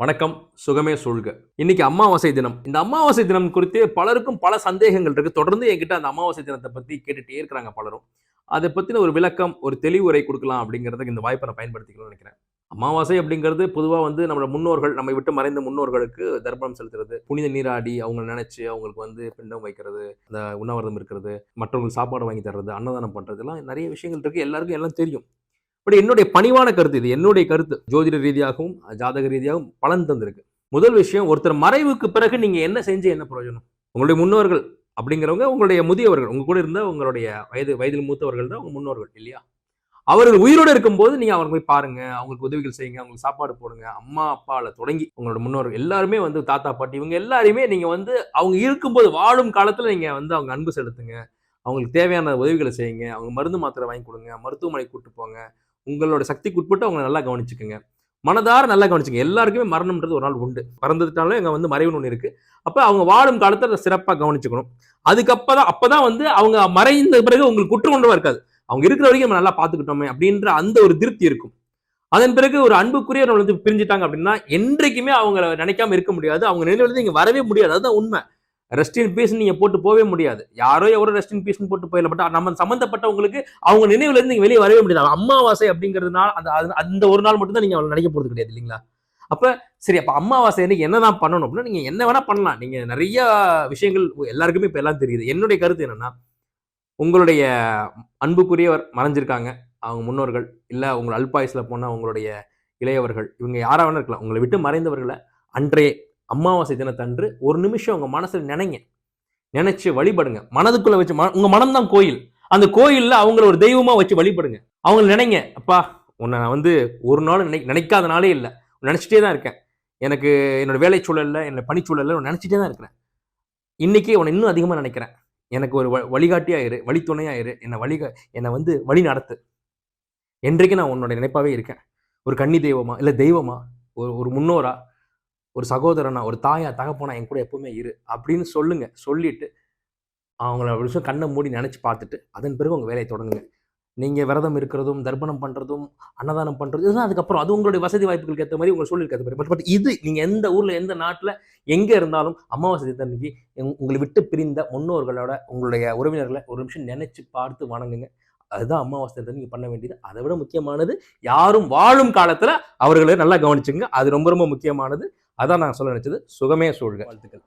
வணக்கம். சுகமே சூழ்க. இன்னைக்கு அமாவாசை தினம். இந்த அமாவாசை தினம் குறித்து பலருக்கும் பல சந்தேகங்கள் இருக்கு. தொடர்ந்து என்கிட்ட அந்த அமாவாசை தினத்தை பத்தி கேட்டுட்டே இருக்கிறாங்க பலரும். அதை பத்தின ஒரு விளக்கம், ஒரு தெளிவுரை கொடுக்கலாம் அப்படிங்கிறதுக்கு இந்த வாய்ப்பை நான் பயன்படுத்திக்கணும்னு நினைக்கிறேன். அமாவாசை அப்படிங்கிறது பொதுவா நம்மளோட முன்னோர்கள், நம்மை விட்டு மறைந்த முன்னோர்களுக்கு தர்ப்பணம் செலுத்துறது, புனித நீராடி அவங்கள நினைச்சு அவங்களுக்கு பிண்டம் வைக்கிறது, அந்த உண்ணாவிரதம் இருக்கிறது, மற்றவங்களுக்கு சாப்பாடு வாங்கி தர்றது, அன்னதானம் பண்றது, எல்லாம் நிறைய விஷயங்கள் இருக்கு. எல்லாருக்கும் எல்லாம் தெரியும். பட் என்னுடைய பணிவான கருத்து, இது என்னுடைய கருத்து, ஜோதிட ரீதியாகவும் ஜாதக ரீதியாகவும் பலன் தந்திருக்கு. முதல் விஷயம், ஒருத்தர் மறைவுக்கு பிறகு நீங்க என்ன செஞ்சு என்ன பிரயோஜனம்? உங்களுடைய முன்னோர்கள் அப்படிங்கிறவங்க உங்களுடைய முதியவர்கள், உங்க கூட இருந்த உங்களுடைய வயதில் மூத்தவர்கள் தான் உங்க முன்னோர்கள் இல்லையா? அவர்கள் உயிரோடு இருக்கும்போது நீங்க அவங்க போய் பாருங்க, அவங்களுக்கு உதவிகள் செய்யுங்க, அவங்களுக்கு சாப்பாடு போடுங்க. அம்மா அப்பால தொடங்கி உங்களோட முன்னோர்கள் எல்லாருமே தாத்தா பாட்டி இவங்க எல்லாருமே நீங்க அவங்க இருக்கும்போது வாழும் காலத்துல நீங்க அவங்க அன்பு செலுத்துங்க. அவங்களுக்கு தேவையான உதவிகளை செய்யுங்க. அவங்க மருந்து மாத்திரை வாங்கி கொடுங்க, மருத்துவமனை கூட்டு போங்க. உங்களோட சக்திக்கு உட்பட்டு அவங்க நல்லா கவனிச்சுக்குங்க. மனதார நல்லா கவனிச்சுங்க. எல்லாருக்குமே மரணம்ன்றது ஒரு நாள் உண்டு. பிறந்ததுனாலும் எங்க மறைவுன்னு ஒன்று இருக்கு. அப்ப அவங்க வாழும் காலத்தை சிறப்பா கவனிச்சுக்கணும். அப்பதான் அவங்க மறைந்த பிறகு உங்களுக்கு குற்றம் கொண்டவா இருக்காது. அவங்க இருக்கிற வரைக்கும் நம்ம நல்லா பாத்துக்கிட்டோமே அப்படின்ற அந்த ஒரு திருப்தி இருக்கும். அதன் பிறகு ஒரு அன்புக்குரியவர் பிரிஞ்சுட்டாங்க அப்படின்னா என்றைக்குமே அவங்களை நினைக்காம இருக்க முடியாது. அவங்க நினைவுல இங்க வரவே முடியாது. அதுதான் உண்மை. ரெஸ்ட் இன் பீஸ் நீங்க போட்டு போவே முடியாது. யாரோ எவரோ ரெஸ்ட் இன் பீஸ் போட்டு போயிடல. பட் நம்ம சம்பந்தப்பட்டவங்களுக்கு அவங்க நினைவுல இருந்து நீங்க வெளியே வரவே முடியாது. அமாவாசை அப்படிங்கிறதுனால அந்த ஒரு நாள் மட்டும் தான் நீங்க அவங்களை நினைக்க போறது கிடையாது இல்லைங்களா? அப்ப சரி, அப்ப அமாவாசை அன்னைக்கு என்னதான் பண்ணணும் அப்படின்னா, நீங்க என்ன வேணா பண்ணலாம். நீங்க நிறைய விஷயங்கள் எல்லாருக்குமே இப்ப எல்லாம் தெரியுது. என்னுடைய கருத்து என்னன்னா, உங்களுடைய அன்புக்குரியவர் மறைஞ்சிருக்காங்க, அவங்க முன்னோர்கள், இல்ல உங்க அல்பாயுஸ்ல போன உங்களுடைய இளையவர்கள், இவங்க யாரா வேணா இருக்கலாம். உங்களை விட்டு மறைந்தவர்களை அன்றைய அமாவாசை தினத்தன்று ஒரு நிமிஷம் உங்க மனசுல நினைச்சு வழிபடுங்க. மனதுக்குள்ள வச்சு உங்க மனம் தான் கோயில். அந்த கோயில்ல அவங்கள ஒரு தெய்வமா வச்சு வழிபடுங்க. அவங்க நினைங்க, அப்பா உன்னை நான் ஒரு நாள் நினைக்காத நாளே இல்லை, நினைச்சிட்டே தான் இருக்கேன். எனக்கு என்னோட வேலை சூழல்ல, என்னோட பணிச்சூழல்ல நினைச்சிட்டே தான் இருக்கிறேன். இன்னைக்கு உன்னை இன்னும் அதிகமா நினைக்கிறேன். எனக்கு ஒரு வழிகாட்டியா இரு, வழித்துணையா இரு, என்னை வழி நடத்து. என்றைக்கு நான் உன்னோட நினைப்பாவே இருக்கேன். ஒரு கன்னி தெய்வமா, இல்ல தெய்வமா, ஒரு முன்னோரா, ஒரு சகோதரனா, ஒரு தாயா, தகப்பனா என் கூட எப்பவுமே இரு அப்படின்னு சொல்லுங்க. சொல்லிட்டு அவங்கள ஒரு விஷயம் கண்ணை மூடி நினைச்சு பார்த்துட்டு அதன் பிறகு உங்க வேலையை தொடங்குங்க. நீங்க விரதம் இருக்கிறதும், தர்ப்பணம் பண்றதும், அன்னதானம் பண்றதும் இதுதான் அதுக்கப்புறம். அது உங்களுடைய வசதி வாய்ப்புகளுக்கு ஏற்ற மாதிரி, உங்க சூழலுக்கு ஏற்ற மாதிரி. பட் இது நீங்க எந்த ஊர்ல, எந்த நாட்டுல, எங்க இருந்தாலும் அமாவாசை அன்னைக்கு உங்களை விட்டு பிரிந்த முன்னோர்களோட உங்களுடைய உறவினர்களை ஒரு நிமிஷம் நினைச்சு பார்த்து வணங்குங்க. அதுதான் அமாவாசை நீங்க பண்ண வேண்டியது. அதை விட முக்கியமானது, யாரும் வாழும் காலத்துல அவர்களை நல்லா கவனிச்சுங்க. அது ரொம்ப ரொம்ப முக்கியமானது. அதான் நான் சொல்ல நினைச்சது. சுகமே சூழ்க. வாழ்த்துக்கள்.